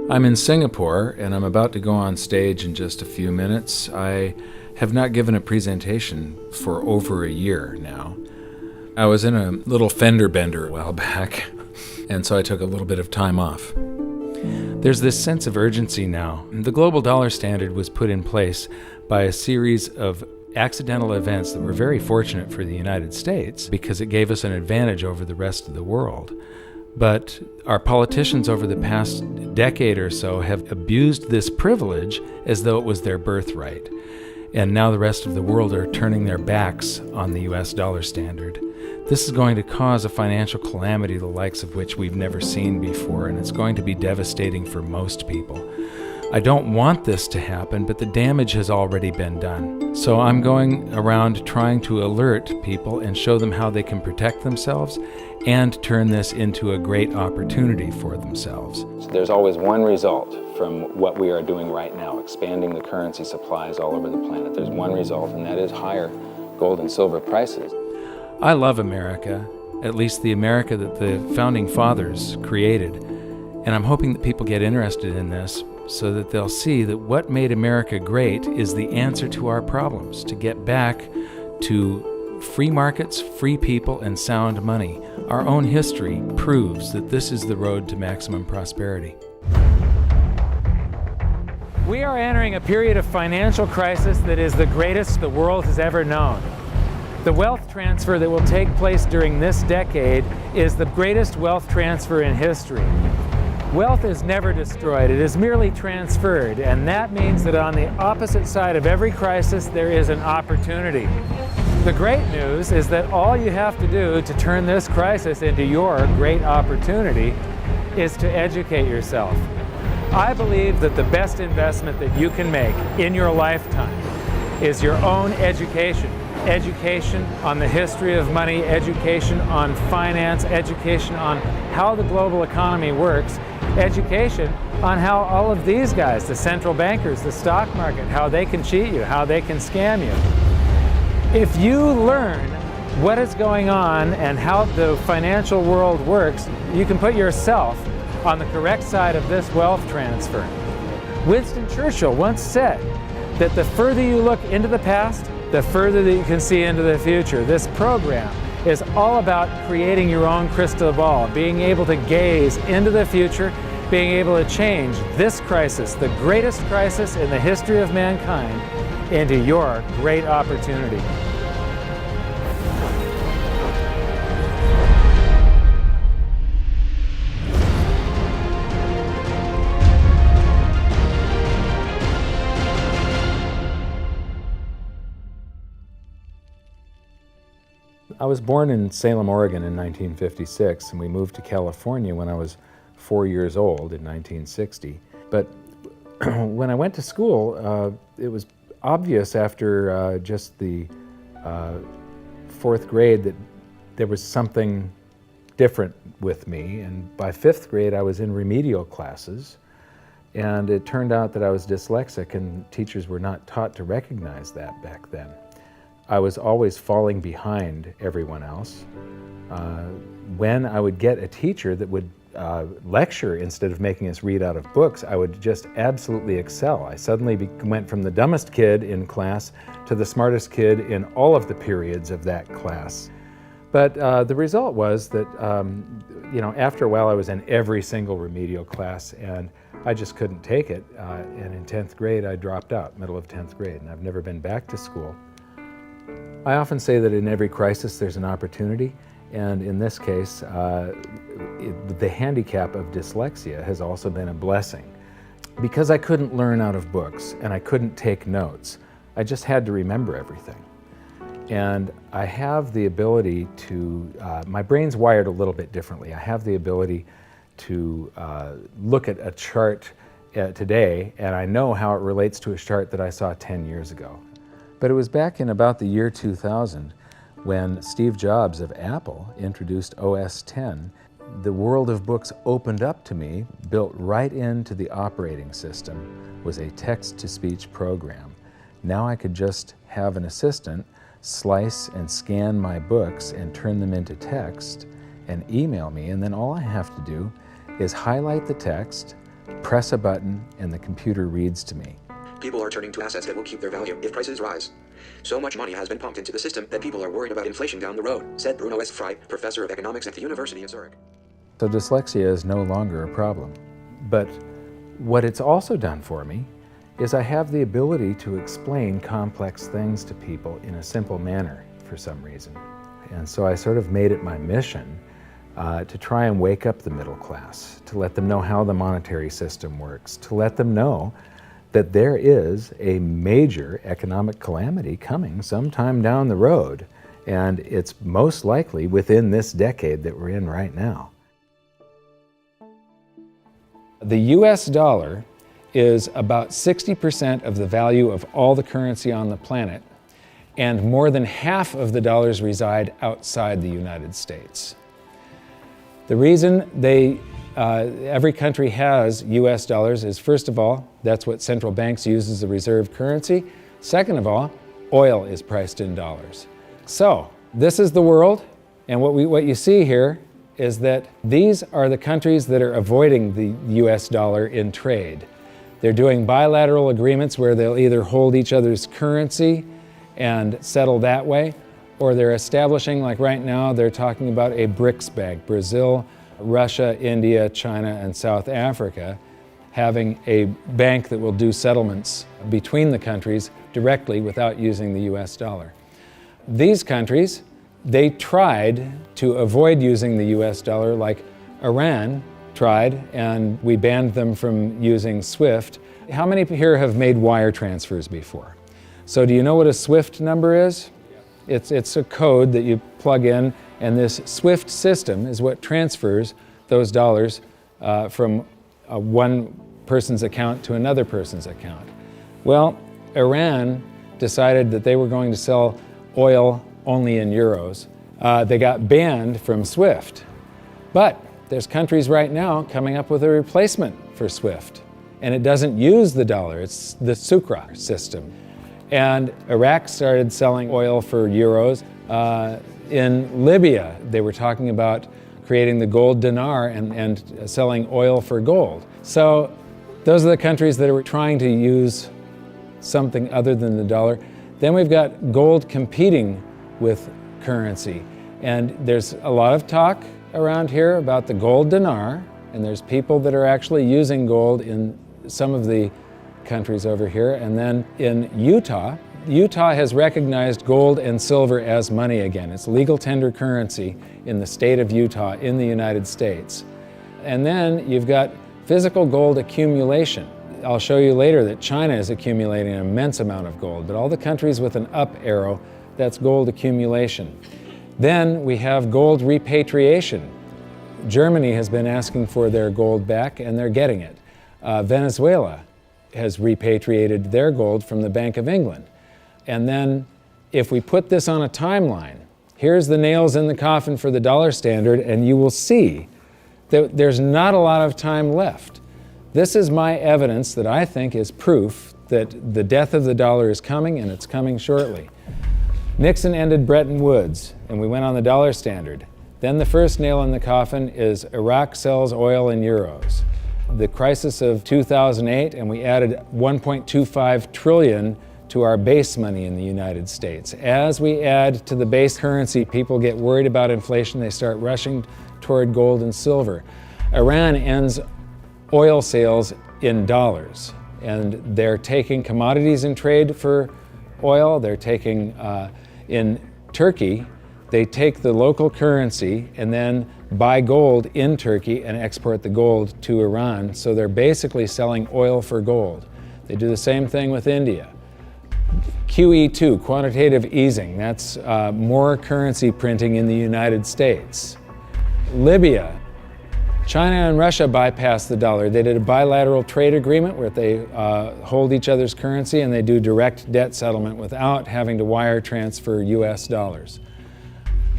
I'm in Singapore and I'm about to go on stage in just a few minutes. I have not given a presentation for over a year now. I was in a little fender bender a while back, and so I took a little bit of time off. There's this sense of urgency now. The global dollar standard was put in place by a series of accidental events that were very fortunate for the United States because it gave us an advantage over the rest of the world. But our politicians over the past decade or so have abused this privilege as though it was their birthright. And now the rest of the world are turning their backs on the US dollar standard. This is going to cause a financial calamity the likes of which we've never seen before, and it's going to be devastating for most people. I don't want this to happen, but the damage has already been done. So I'm going around trying to alert people and show them how they can protect themselves and turn this into a great opportunity for themselves. There's always one result from what we are doing right now, expanding the currency supplies all over the planet. There's one result, and that is higher gold and silver prices. I love America, at least the America that the Founding Fathers created, and I'm hoping that people get interested in this so that they'll see that what made America great is the answer to our problems, to get back to free markets, free people, and sound money. Our own history proves that this is the road to maximum prosperity. We are entering a period of financial crisis that is the greatest the world has ever known. The wealth transfer that will take place during this decade is the greatest wealth transfer in history. Wealth is never destroyed, it is merely transferred, and that means that on the opposite side of every crisis there is an opportunity. The great news is that all you have to do to turn this crisis into your great opportunity is to educate yourself. I believe that the best investment that you can make in your lifetime is your own education. Education on the history of money, education on finance, education on how the global economy works, education on how all of these guys, the central bankers, the stock market, how they can cheat you, how they can scam you. If you learn what is going on and how the financial world works, you can put yourself on the correct side of this wealth transfer. Winston Churchill once said that the further you look into the past, the further that you can see into the future. This program is all about creating your own crystal ball, being able to gaze into the future, being able to change this crisis, the greatest crisis in the history of mankind, into your great opportunity. I was born in Salem, Oregon in 1956, and we moved to California when I was 4 years old in 1960. But when I went to school, it was obvious after just the fourth grade that there was something different with me. And by fifth grade, I was in remedial classes. And it turned out that I was dyslexic, and teachers were not taught to recognize that back then. I was always falling behind everyone else. When I would get a teacher that would lecture instead of making us read out of books, I would just absolutely excel. I suddenly went from the dumbest kid in class to the smartest kid in all of the periods of that class. But the result was that, after a while I was in every single remedial class, and I just couldn't take it. And in 10th grade, I dropped out, middle of 10th grade, and I've never been back to school. I often say that in every crisis there's an opportunity, and in this case, the handicap of dyslexia has also been a blessing. Because I couldn't learn out of books and I couldn't take notes, I just had to remember everything. And I have the ability to, my brain's wired a little bit differently. I have the ability to look at a chart today, and I know how it relates to a chart that I saw 10 years ago. But it was back in about the year 2000 when Steve Jobs of Apple introduced OS X. The world of books opened up to me, built right into the operating system, was a text-to-speech program. Now I could just have an assistant slice and scan my books and turn them into text and email me, and then all I have to do is highlight the text, press a button and the computer reads to me. People are turning to assets that will keep their value if prices rise. So much money has been pumped into the system that people are worried about inflation down the road, said Bruno S. Fry, professor of economics at the University of Zurich. So dyslexia is no longer a problem. But what it's also done for me is I have the ability to explain complex things to people in a simple manner for some reason. And so I sort of made it my mission to try and wake up the middle class, to let them know how the monetary system works, to let them know that there is a major economic calamity coming sometime down the road, and it's most likely within this decade that we're in right now. The US dollar is about 60% of the value of all the currency on the planet, and more than half of the dollars reside outside the United States. The reason every country has US dollars is, first of all, that's what central banks use as a reserve currency. Second of all, oil is priced in dollars. So this is the world, and what you see here is that these are the countries that are avoiding the US dollar in trade. They're doing bilateral agreements where they'll either hold each other's currency and settle that way, or they're establishing, like right now, they're talking about a BRICS bank, Brazil, Russia, India, China, and South Africa, having a bank that will do settlements between the countries directly without using the US dollar. These countries, they tried to avoid using the US dollar, like Iran tried, and we banned them from using SWIFT. How many here have made wire transfers before? So do you know what a SWIFT number is? It's a code that you plug in, and this SWIFT system is what transfers those dollars from one person's account to another person's account. Well, Iran decided that they were going to sell oil only in euros. They got banned from SWIFT. But there's countries right now coming up with a replacement for SWIFT, and it doesn't use the dollar, it's the Sukra system. And Iraq started selling oil for euros. In Libya, they were talking about creating the gold dinar and selling oil for gold. So those are the countries that are trying to use something other than the dollar. Then we've got gold competing with currency. And there's a lot of talk around here about the gold dinar, and there's people that are actually using gold in some of the countries over here. And then in Utah has recognized gold and silver as money again. It's legal tender currency in the state of Utah in the United States. And then you've got physical gold accumulation. I'll show you later that China is accumulating an immense amount of gold, but all the countries with an up arrow, that's gold accumulation. Then we have gold repatriation. Germany has been asking for their gold back, and they're getting it. Venezuela has repatriated their gold from the Bank of England. And then if we put this on a timeline, here's the nails in the coffin for the dollar standard, and you will see that there's not a lot of time left. This is my evidence that I think is proof that the death of the dollar is coming, and it's coming shortly. Nixon ended Bretton Woods, and we went on the dollar standard. Then the first nail in the coffin is Iraq sells oil in euros. The crisis of 2008, and we added 1.25 trillion to our base money in the United States. As we add to the base currency, people get worried about inflation. They start rushing toward gold and silver. Iran ends oil sales in dollars, and they're taking commodities in trade for oil. They're taking, in Turkey, they take the local currency and then buy gold in Turkey and export the gold to Iran. So they're basically selling oil for gold. They do the same thing with India. QE2, quantitative easing, that's more currency printing in the United States. Libya, China and Russia bypassed the dollar. They did a bilateral trade agreement where they hold each other's currency, and they do direct debt settlement without having to wire transfer US dollars.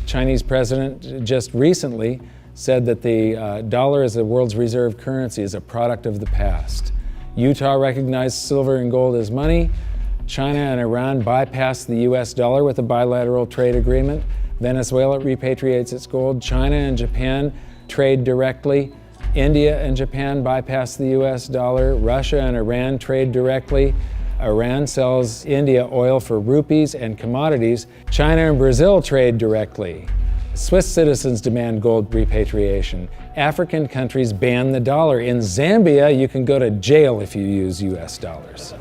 Chinese president just recently said that the dollar as the world's reserve currency is a product of the past. Utah recognized silver and gold as money. China and Iran bypassed the US dollar with a bilateral trade agreement. Venezuela repatriates its gold. China and Japan trade directly. India and Japan bypass the US dollar. Russia and Iran trade directly. Iran sells India oil for rupees and commodities. China and Brazil trade directly. Swiss citizens demand gold repatriation. African countries ban the dollar. In Zambia, you can go to jail if you use US dollars.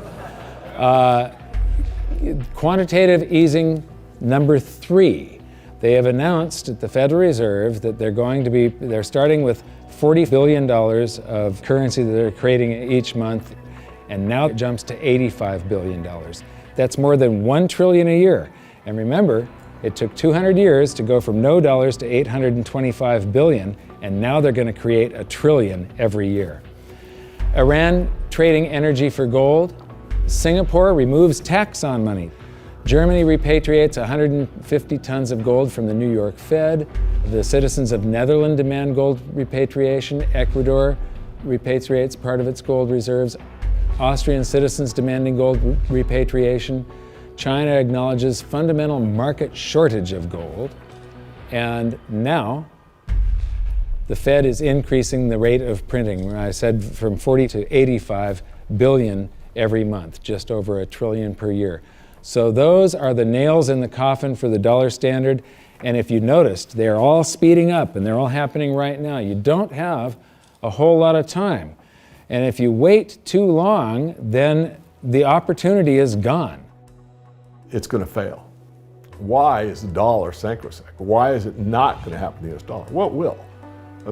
Quantitative easing number 3. They have announced at the Federal Reserve that they're starting with $40 billion of currency that they're creating each month, and now it jumps to $85 billion. That's more than $1 trillion a year. And remember, it took 200 years to go from no dollars to 825 billion, and now they're going to create $1 trillion every year. Iran trading energy for gold. Singapore removes tax on money. Germany repatriates 150 tons of gold from the New York Fed. The citizens of Netherlands demand gold repatriation. Ecuador repatriates part of its gold reserves. Austrian citizens demanding gold repatriation. China acknowledges fundamental market shortage of gold. And now, the Fed is increasing the rate of printing. I said from 40 to 85 billion every month, just over $1 trillion per year. So those are the nails in the coffin for the dollar standard. And if you noticed, they're all speeding up and they're all happening right now. You don't have a whole lot of time. And if you wait too long, then the opportunity is gone. It's going to fail. Why is the dollar sacrosanct? Why is it not going to happen to the US dollar? Well, it will.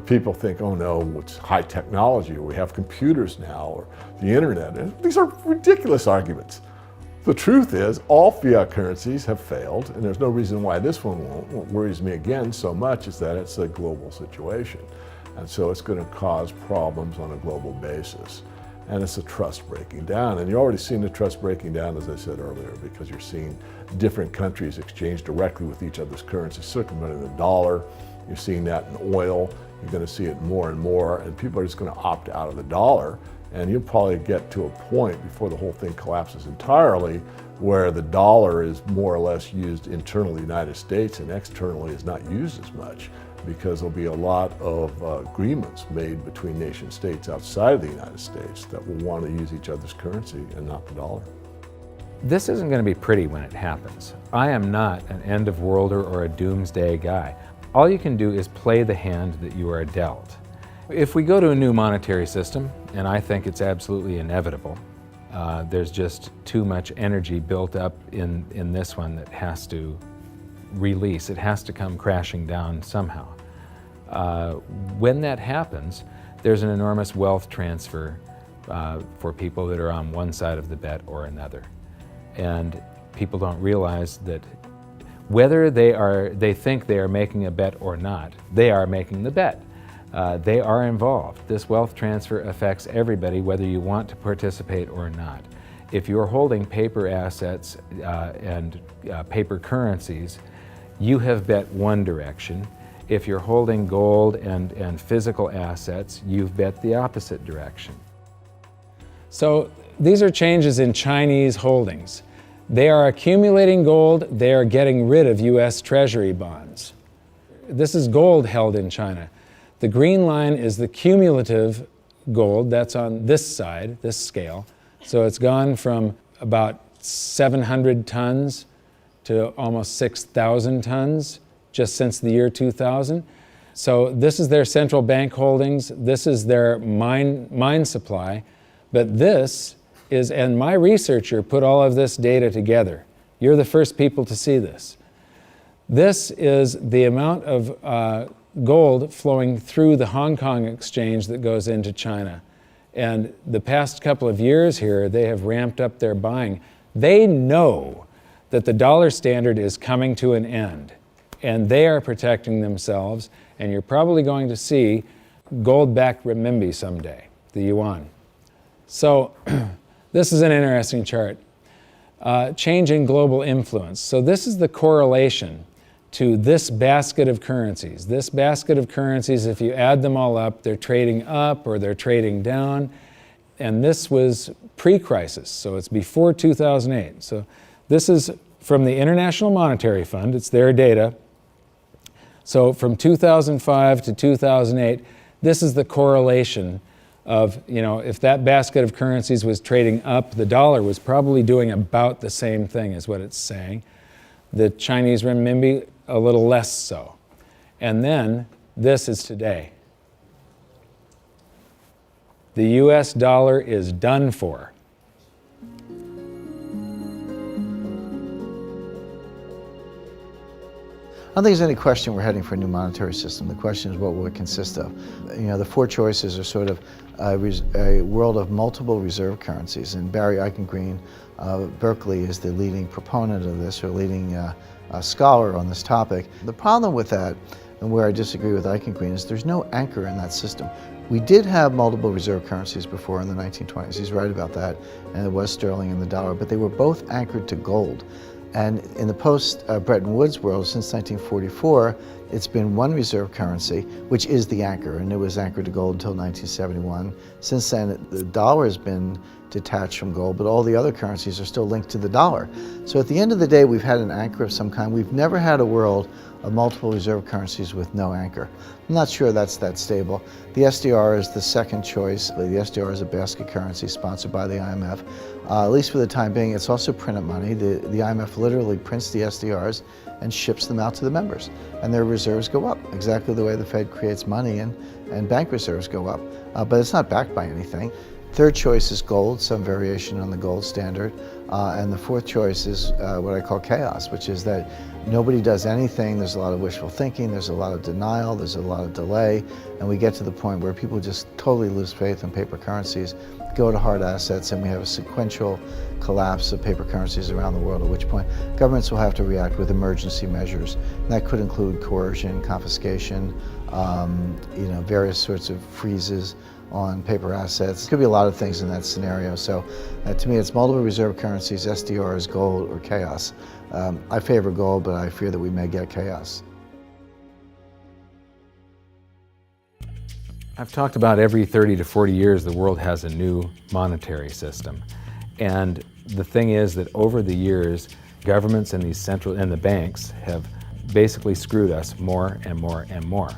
People think, oh no, it's high technology, or we have computers now, or the internet. And these are ridiculous arguments. The truth is, all fiat currencies have failed, and there's no reason why this one won't. What worries me again so much is that it's a global situation. And so it's going to cause problems on a global basis. And it's a trust breaking down. And you're already seeing the trust breaking down, as I said earlier, because you're seeing different countries exchange directly with each other's currencies, circumventing the dollar. You're seeing that in oil. You're going to see it more and more, and people are just going to opt out of the dollar. And you'll probably get to a point before the whole thing collapses entirely where the dollar is more or less used internally in the United States and externally is not used as much, because there'll be a lot of agreements made between nation states outside of the United States that will want to use each other's currency and not the dollar. This isn't going to be pretty when it happens. I am not an end of worlder or a doomsday guy. All you can do is play the hand that you are dealt. If we go to a new monetary system, and I think it's absolutely inevitable, there's just too much energy built up in this one that has to release. It has to come crashing down somehow. When that happens, there's an enormous wealth transfer for people that are on one side of the bet or another. And people don't realize that whether they think they are making a bet or not, they are making the bet. They are involved. This wealth transfer affects everybody, whether you want to participate or not. If you're holding paper assets and paper currencies, you have bet one direction. If you're holding gold and physical assets, you've bet the opposite direction. So these are changes in Chinese holdings. They are accumulating gold, they are getting rid of US Treasury bonds. This is gold held in China. The green line is the cumulative gold, that's on this side, this scale. So it's gone from about 700 tons to almost 6,000 tons just since the year 2000. So this is their central bank holdings, this is their mine supply, but this is, and my researcher put all of this data together. You're the first people to see this. This is the amount of gold flowing through the Hong Kong exchange that goes into China. And the past couple of years here, they have ramped up their buying. They know that the dollar standard is coming to an end, and they are protecting themselves, and you're probably going to see gold-backed renminbi someday, the yuan. So this is an interesting chart. Changing global influence. So this is the correlation to this basket of currencies. This basket of currencies, if you add them all up, they're trading up or they're trading down. And this was pre-crisis, so it's before 2008. So this is from the International Monetary Fund, it's their data. So from 2005 to 2008, This is the correlation of, if that basket of currencies was trading up, the dollar was probably doing about the same thing is what it's saying. The Chinese renminbi, a little less so. And then this is today. The US dollar is done for. I don't think there's any question we're heading for a new monetary system. The question is, what will it consist of? The four choices are sort of a world of multiple reserve currencies. And Barry Eichengreen, Berkeley, is the leading proponent of this, or leading scholar on this topic. The problem with that, and where I disagree with Eichengreen, is there's no anchor in that system. We did have multiple reserve currencies before in the 1920s. He's right about that, and it was sterling and the dollar, but they were both anchored to gold. And in the post-Bretton Woods world, since 1944, it's been one reserve currency, which is the anchor, and it was anchored to gold until 1971. Since then, the dollar has been detached from gold, but all the other currencies are still linked to the dollar. So at the end of the day, we've had an anchor of some kind. We've never had a world of multiple reserve currencies with no anchor. I'm not sure that's that stable. The SDR is the second choice. The SDR is a basket currency sponsored by the IMF. At least for the time being, it's also printed money. The IMF literally prints the SDRs and ships them out to the members, and their reserves go up, exactly the way the Fed creates money and bank reserves go up. But it's not backed by anything. Third choice is gold, some variation on the gold standard. And the fourth choice is what I call chaos, which is that nobody does anything. There's a lot of wishful thinking, there's a lot of denial, there's a lot of delay, and we get to the point where people just totally lose faith in paper currencies, go to hard assets, and we have a sequential collapse of paper currencies around the world, at which point governments will have to react with emergency measures. And that could include coercion, confiscation, various sorts of freezes on paper assets. It could be a lot of things in that scenario. So to me, it's multiple reserve currencies, SDRs, gold, or chaos. I favor gold, but I fear that we may get chaos. I've talked about every 30 to 40 years the world has a new monetary system. And the thing is that over the years, governments and the banks have basically screwed us more and more and more.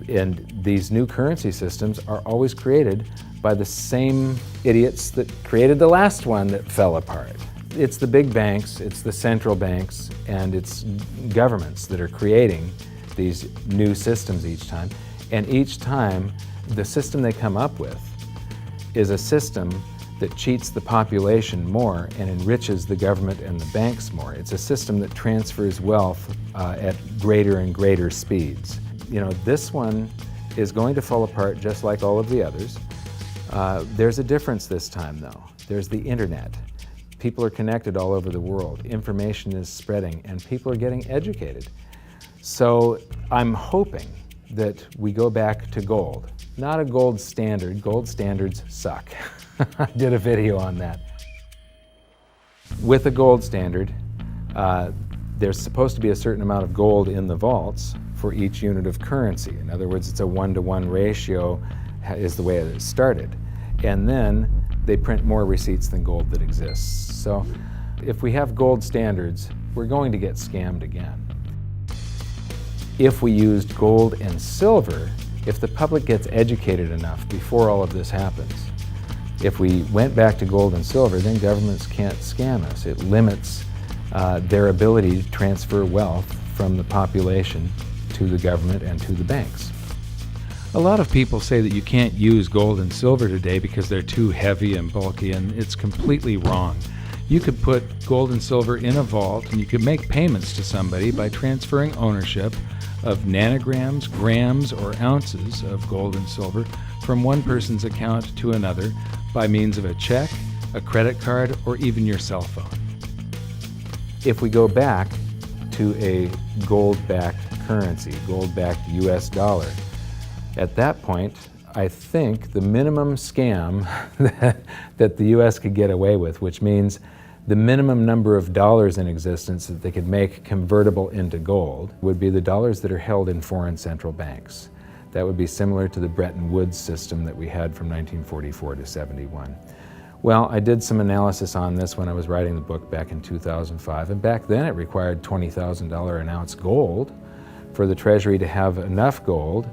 And these new currency systems are always created by the same idiots that created the last one that fell apart. It's the big banks, it's the central banks, and it's governments that are creating these new systems each time. And each time, the system they come up with is a system that cheats the population more and enriches the government and the banks more. It's a system that transfers wealth at greater and greater speeds. This one is going to fall apart just like all of the others. There's a difference this time, though. There's the internet. People are connected all over the world. Information is spreading, and people are getting educated. So I'm hoping that we go back to gold. Not a gold standard. Gold standards suck. I did a video on that. With a gold standard, there's supposed to be a certain amount of gold in the vaults for each unit of currency. In other words, it's a 1-to-1 ratio is the way it started. And then they print more receipts than gold that exists. So if we have gold standards, we're going to get scammed again. If we used gold and silver, if the public gets educated enough before all of this happens, if we went back to gold and silver, then governments can't scam us. It limits their ability to transfer wealth from the population to the government and to the banks. A lot of people say that you can't use gold and silver today because they're too heavy and bulky, and it's completely wrong. You could put gold and silver in a vault, and you could make payments to somebody by transferring ownership of nanograms, grams, or ounces of gold and silver from one person's account to another by means of a check, a credit card, or even your cell phone. If we go back to a gold-backed currency, gold-backed US dollar, at that point, I think the minimum scam that the US could get away with, which means the minimum number of dollars in existence that they could make convertible into gold, would be the dollars that are held in foreign central banks. That would be similar to the Bretton Woods system that we had from 1944 to 71. Well, I did some analysis on this when I was writing the book back in 2005, and back then it required $20,000 an ounce gold for the Treasury to have enough gold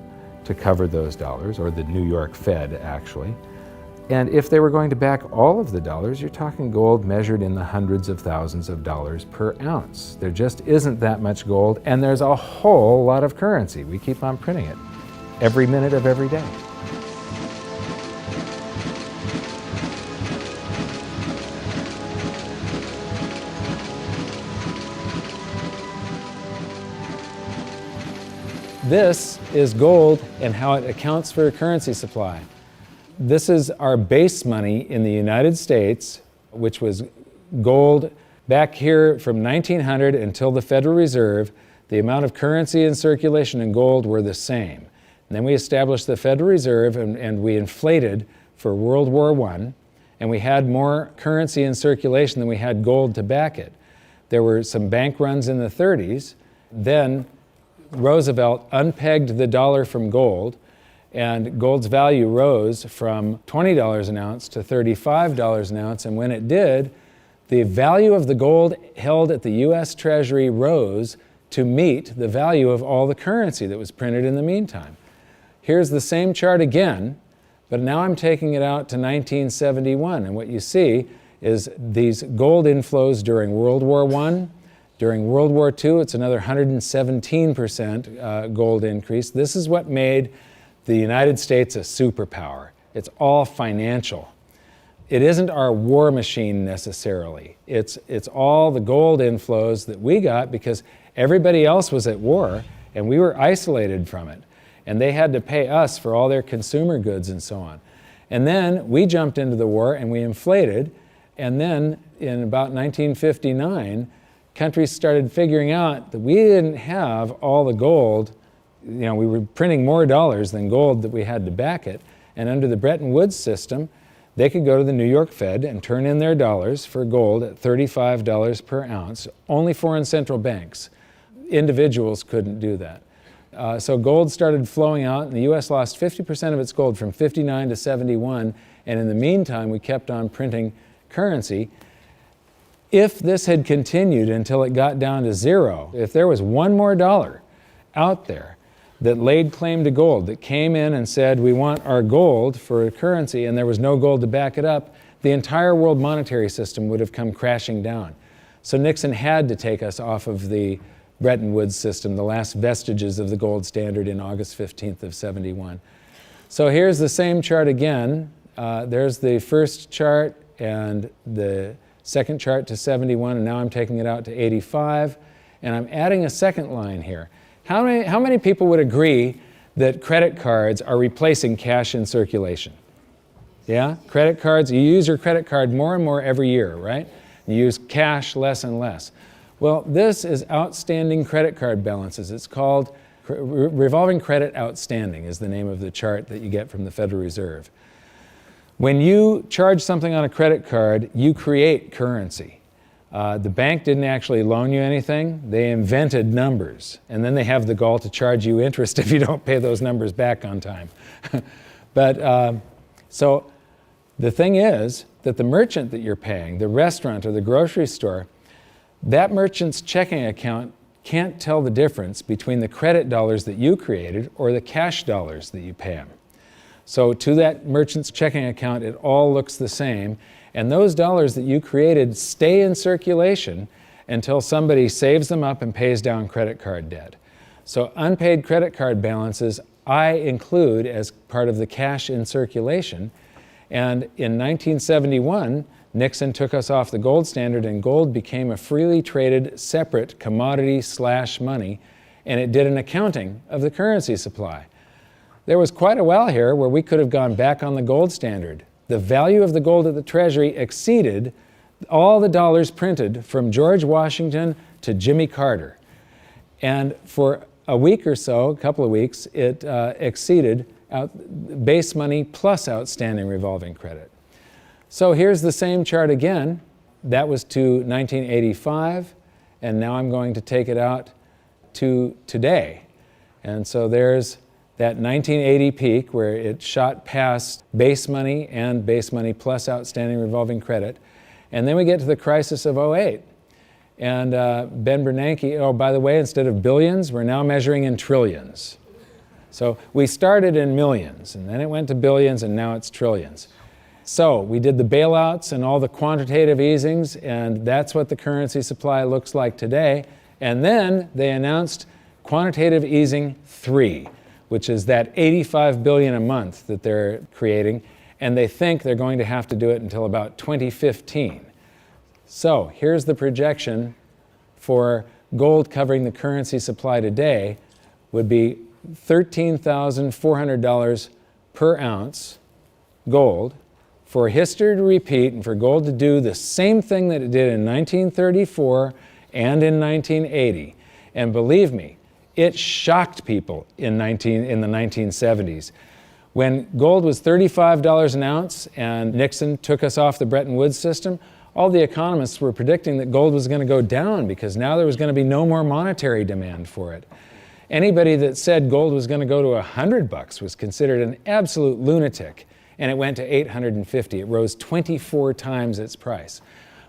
to cover those dollars, or the New York Fed actually. And if they were going to back all of the dollars, you're talking gold measured in the hundreds of thousands of dollars per ounce. There just isn't that much gold, and there's a whole lot of currency. We keep on printing it every minute of every day. This is gold and how it accounts for a currency supply. This is our base money in the United States, which was gold back here from 1900 until the Federal Reserve. The amount of currency in circulation in gold were the same. And then we established the Federal Reserve and we inflated for World War I, and we had more currency in circulation than we had gold to back it. There were some bank runs in the 30s. Then Roosevelt unpegged the dollar from gold, and gold's value rose from $20 an ounce to $35 an ounce. And when it did, the value of the gold held at the US Treasury rose to meet the value of all the currency that was printed in the meantime. Here's the same chart again, but now I'm taking it out to 1971. And what you see is these gold inflows during World War I. During World War II, it's another 117% gold increase. This is what made the United States a superpower. It's all financial. It isn't our war machine necessarily. It's all the gold inflows that we got because everybody else was at war and we were isolated from it. And they had to pay us for all their consumer goods and so on. And then we jumped into the war and we inflated. And then in about 1959, countries started figuring out that we didn't have all the gold. You know, we were printing more dollars than gold that we had to back it. And under the Bretton Woods system, they could go to the New York Fed and turn in their dollars for gold at $35 per ounce. Only foreign central banks. Individuals couldn't do that. So gold started flowing out, and the U.S. lost 50% of its gold from 59 to 71. And in the meantime, we kept on printing currency. If this had continued until it got down to zero, if there was one more dollar out there that laid claim to gold, that came in and said, we want our gold for a currency, and there was no gold to back it up, the entire world monetary system would have come crashing down. So Nixon had to take us off of the Bretton Woods system, the last vestiges of the gold standard in August 15th of 71. So here's the same chart again. There's the first chart and the second chart to 71, and now I'm taking it out to 85, and I'm adding a second line here. How many people would agree that credit cards are replacing cash in circulation? Yeah? Credit cards, you use your credit card more and more every year, right? You use cash less and less. Well, this is outstanding credit card balances. It's called revolving credit outstanding is the name of the chart that you get from the Federal Reserve. When you charge something on a credit card, you create currency. The bank didn't actually loan you anything. They invented numbers. And then they have the gall to charge you interest if you don't pay those numbers back on time. So the thing is that the merchant that you're paying, the restaurant or the grocery store, that merchant's checking account can't tell the difference between the credit dollars that you created or the cash dollars that you pay them. So to that merchant's checking account, it all looks the same. And those dollars that you created stay in circulation until somebody saves them up and pays down credit card debt. So unpaid credit card balances I include as part of the cash in circulation. And in 1971, Nixon took us off the gold standard and gold became a freely traded separate commodity/money, and it did an accounting of the currency supply. There was quite a while here where we could have gone back on the gold standard. The value of the gold at the Treasury exceeded all the dollars printed from George Washington to Jimmy Carter. And for a week or so, a couple of weeks, it exceeded base money plus outstanding revolving credit. So here's the same chart again. That was to 1985, and now I'm going to take it out to today. And so there's that 1980 peak where it shot past base money and base money plus outstanding revolving credit. And then we get to the crisis of '08. And Ben Bernanke, oh, by the way, instead of billions, we're now measuring in trillions. So we started in millions, and then it went to billions, and now it's trillions. So we did the bailouts and all the quantitative easings, and that's what the currency supply looks like today. And then they announced quantitative easing 3, which is that 85 billion a month that they're creating, and they think they're going to have to do it until about 2015. So here's the projection for gold covering the currency supply today would be $13,400 per ounce gold. For history to repeat and for gold to do the same thing that it did in 1934 and in 1980. And believe me, it shocked people in the 1970s. When gold was $35 an ounce and Nixon took us off the Bretton Woods system, all the economists were predicting that gold was going to go down because now there was going to be no more monetary demand for it. Anybody that said gold was going to go to $100 was considered an absolute lunatic. And it went to 850. It rose 24 times its price.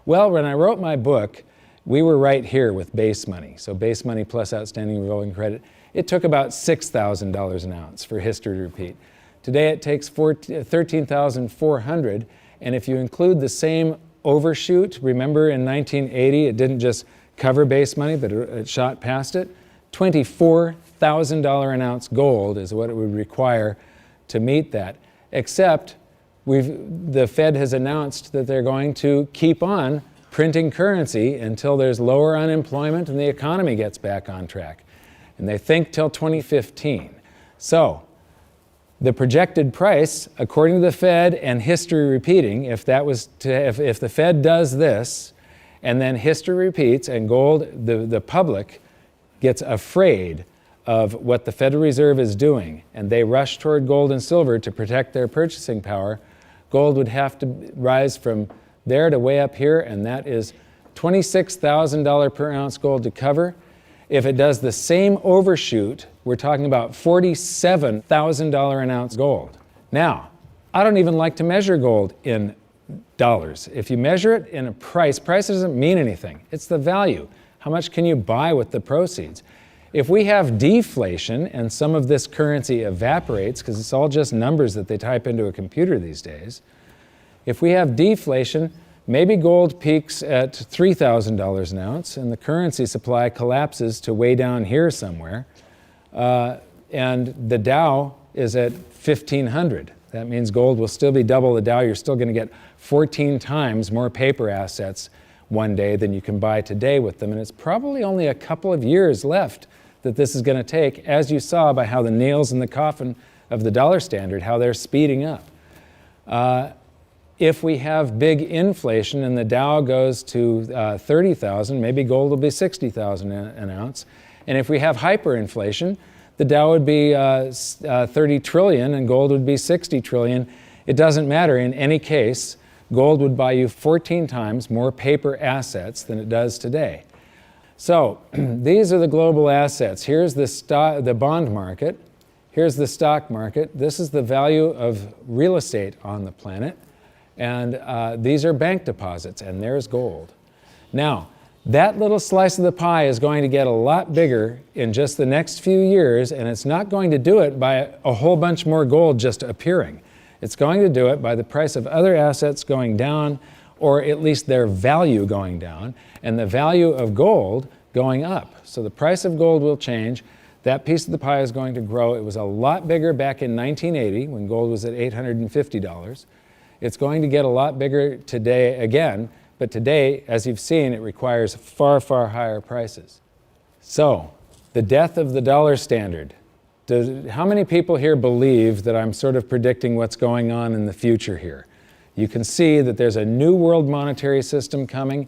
Well, when I wrote my book, we were right here with base money. So base money plus outstanding revolving credit. It took about $6,000 an ounce for history to repeat. Today it takes $13,400, and if you include the same overshoot, remember in 1980 it didn't just cover base money, but it shot past it. $24,000 an ounce gold is what it would require to meet that. Except the Fed has announced that they're going to keep on printing currency until there's lower unemployment and the economy gets back on track. And they think till 2015. So the projected price, according to the Fed and history repeating, if the Fed does this and then history repeats and gold, the public gets afraid of what the Federal Reserve is doing, and they rush toward gold and silver to protect their purchasing power, gold would have to rise from there to way up here, and that is $26,000 per ounce gold to cover. If it does the same overshoot, we're talking about $47,000 an ounce gold. Now, I don't even like to measure gold in dollars. If you measure it in a price doesn't mean anything. It's the value. How much can you buy with the proceeds? If we have deflation and some of this currency evaporates, because it's all just numbers that they type into a computer these days, if we have deflation, maybe gold peaks at $3,000 an ounce and the currency supply collapses to way down here somewhere, and the Dow is at 1,500. That means gold will still be double the Dow. You're still going to get 14 times more paper assets one day than you can buy today with them, and it's probably only a couple of years left that this is going to take, as you saw by how the nails in the coffin of the dollar standard, how they're speeding up. If we have big inflation and the Dow goes to 30,000, maybe gold will be 60,000 an ounce. And if we have hyperinflation, the Dow would be 30 trillion and gold would be 60 trillion. It doesn't matter. In any case, gold would buy you 14 times more paper assets than it does today. So these are the global assets. Here's the bond market. Here's the stock market. This is the value of real estate on the planet. And these are bank deposits, and there's gold. Now, that little slice of the pie is going to get a lot bigger in just the next few years, and it's not going to do it by a whole bunch more gold just appearing. It's going to do it by the price of other assets going down, or at least their value going down, and the value of gold going up. So the price of gold will change. That piece of the pie is going to grow. It was a lot bigger back in 1980 when gold was at $850. It's going to get a lot bigger today again, but today, as you've seen, it requires far, far higher prices. So, the death of the dollar standard. How many people here believe that I'm sort of predicting what's going on in the future here? You can see that there's a new world monetary system coming.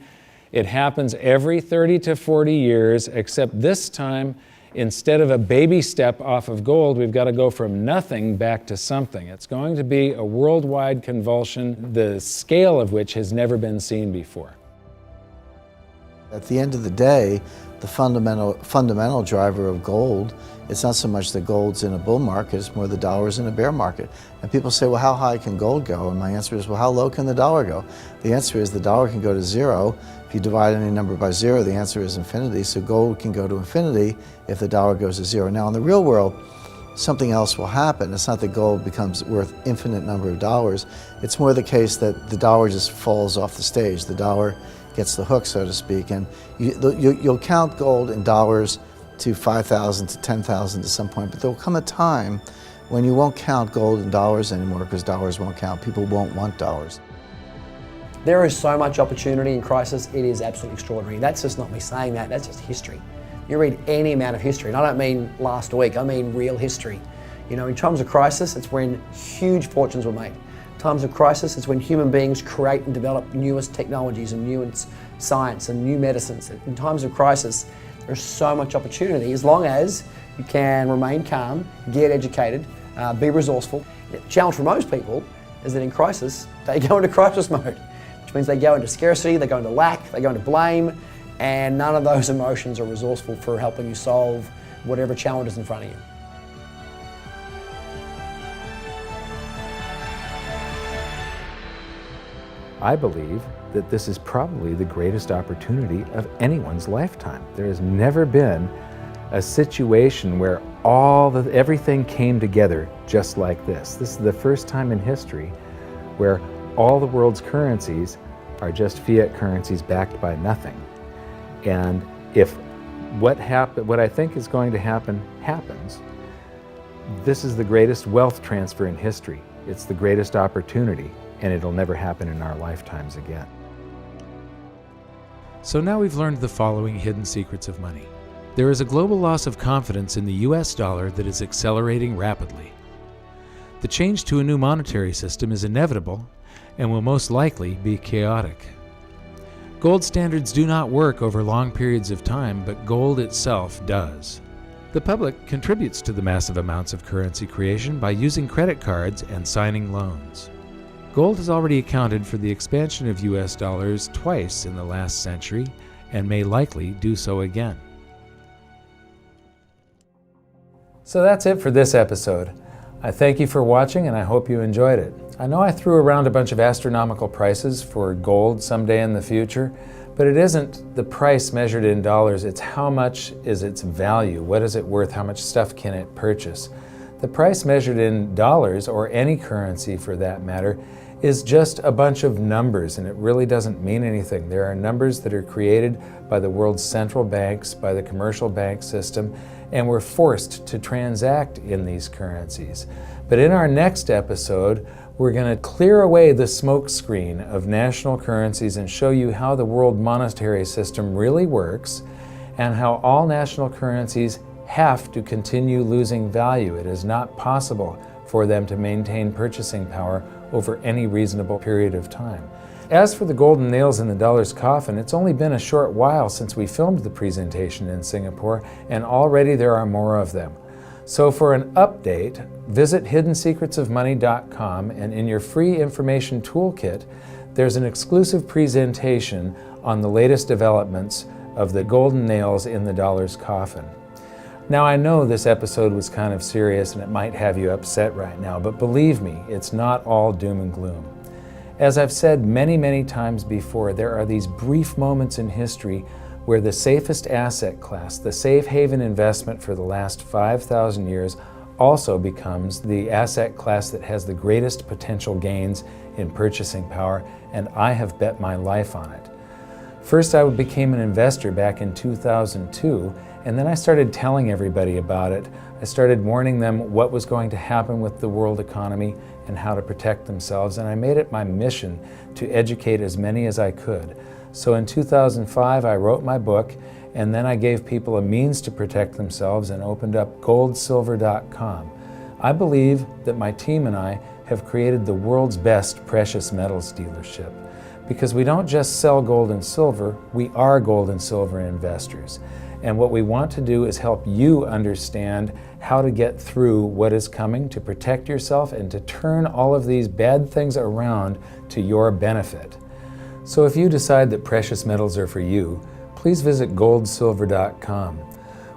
It happens every 30 to 40 years, except this time, instead of a baby step off of gold, we've got to go from nothing back to something. It's going to be a worldwide convulsion, the scale of which has never been seen before. At the end of the day, the fundamental driver of gold, it's not so much that gold's in a bull market, it's more the dollar's in a bear market. And people say, well, how high can gold go? And my answer is, well, how low can the dollar go? The answer is the dollar can go to zero. If you divide any number by zero, the answer is infinity. So gold can go to infinity if the dollar goes to zero. Now, in the real world, something else will happen. It's not that gold becomes worth infinite number of dollars. It's more the case that the dollar just falls off the stage. The dollar gets the hook, so to speak, and you'll count gold in dollars to 5,000 to 10,000 at some point, but there will come a time when you won't count gold in dollars anymore because dollars won't count. People won't want dollars. There is so much opportunity in crisis, it is absolutely extraordinary. That's just not me saying that, that's just history. You read any amount of history, and I don't mean last week, I mean real history. You know, in times of crisis, it's when huge fortunes were made. In times of crisis, it's when human beings create and develop newest technologies and newest science and new medicines. In times of crisis, there's so much opportunity as long as you can remain calm, get educated, be resourceful. The challenge for most people is that in crisis, they go into crisis mode, which means they go into scarcity, they go into lack, they go into blame, and none of those emotions are resourceful for helping you solve whatever challenge is in front of you. I believe that this is probably the greatest opportunity of anyone's lifetime. There has never been a situation where everything came together just like this. This is the first time in history where all the world's currencies are just fiat currencies backed by nothing. And if what I think is going to happen happens, this is the greatest wealth transfer in history. It's the greatest opportunity, and it'll never happen in our lifetimes again. So now we've learned the following hidden secrets of money. There is a global loss of confidence in the US dollar that is accelerating rapidly. The change to a new monetary system is inevitable and will most likely be chaotic. Gold standards do not work over long periods of time, but gold itself does. The public contributes to the massive amounts of currency creation by using credit cards and signing loans. Gold has already accounted for the expansion of US dollars twice in the last century and may likely do so again. So that's it for this episode. I thank you for watching, and I hope you enjoyed it. I know I threw around a bunch of astronomical prices for gold someday in the future, but it isn't the price measured in dollars, it's how much is its value, what is it worth, how much stuff can it purchase. The price measured in dollars, or any currency for that matter, is just a bunch of numbers, and it really doesn't mean anything. There are numbers that are created by the world's central banks, by the commercial bank system, and we're forced to transact in these currencies. But in our next episode, we're going to clear away the smoke screen of national currencies and show you how the world monetary system really works and how all national currencies have to continue losing value. It is not possible for them to maintain purchasing power over any reasonable period of time. As for the golden nails in the dollar's coffin, it's only been a short while since we filmed the presentation in Singapore, and already there are more of them. So for an update, visit hiddensecretsofmoney.com, and in your free information toolkit, there's an exclusive presentation on the latest developments of the golden nails in the dollar's coffin. Now, I know this episode was kind of serious and it might have you upset right now, but believe me, it's not all doom and gloom. As I've said many, many times before, there are these brief moments in history where the safest asset class, the safe haven investment for the last 5,000 years, also becomes the asset class that has the greatest potential gains in purchasing power, and I have bet my life on it. First, I became an investor back in 2002, and then I started telling everybody about it. I started warning them what was going to happen with the world economy and how to protect themselves, and I made it my mission to educate as many as I could. So in 2005, I wrote my book, and then I gave people a means to protect themselves and opened up goldsilver.com. I believe that my team and I have created the world's best precious metals dealership, because we don't just sell gold and silver, we are gold and silver investors. And what we want to do is help you understand how to get through what is coming, to protect yourself, and to turn all of these bad things around to your benefit. So if you decide that precious metals are for you, please visit goldsilver.com.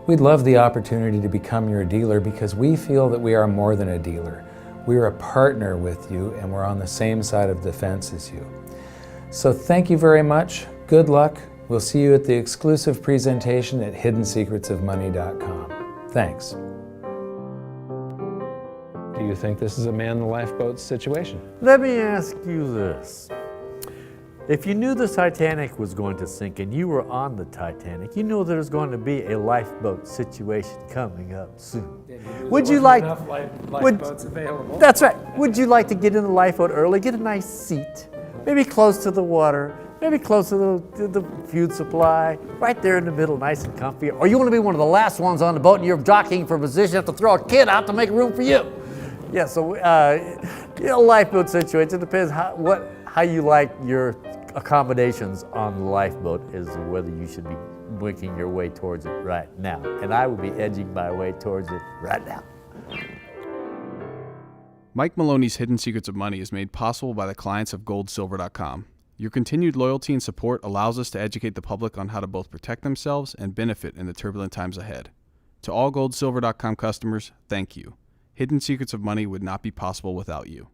We'd love the opportunity to become your dealer because we feel that we are more than a dealer. We're a partner with you, and we're on the same side of the fence as you. So thank you very much. Good luck. We'll see you at the exclusive presentation at hiddensecretsofmoney.com. Thanks. think this is a man in the lifeboat situation. Let me ask you this. If you knew the Titanic was going to sink and you were on the Titanic, you know there's going to be a lifeboat situation coming up soon. Would you like lifeboats available? That's right. Would you like to get in the lifeboat early, get a nice seat, maybe close to the water, maybe close to the food supply, right there in the middle, nice and comfy? Or you want to be one of the last ones on the boat and you're jockeying for position, you have to throw a kid out to make room for you? Yeah, so lifeboat situation, it depends how you like your accommodations on the lifeboat is whether you should be winking your way towards it right now. And I will be edging my way towards it right now. Mike Maloney's Hidden Secrets of Money is made possible by the clients of goldsilver.com. Your continued loyalty and support allows us to educate the public on how to both protect themselves and benefit in the turbulent times ahead. To all goldsilver.com customers, thank you. Hidden Secrets of Money would not be possible without you.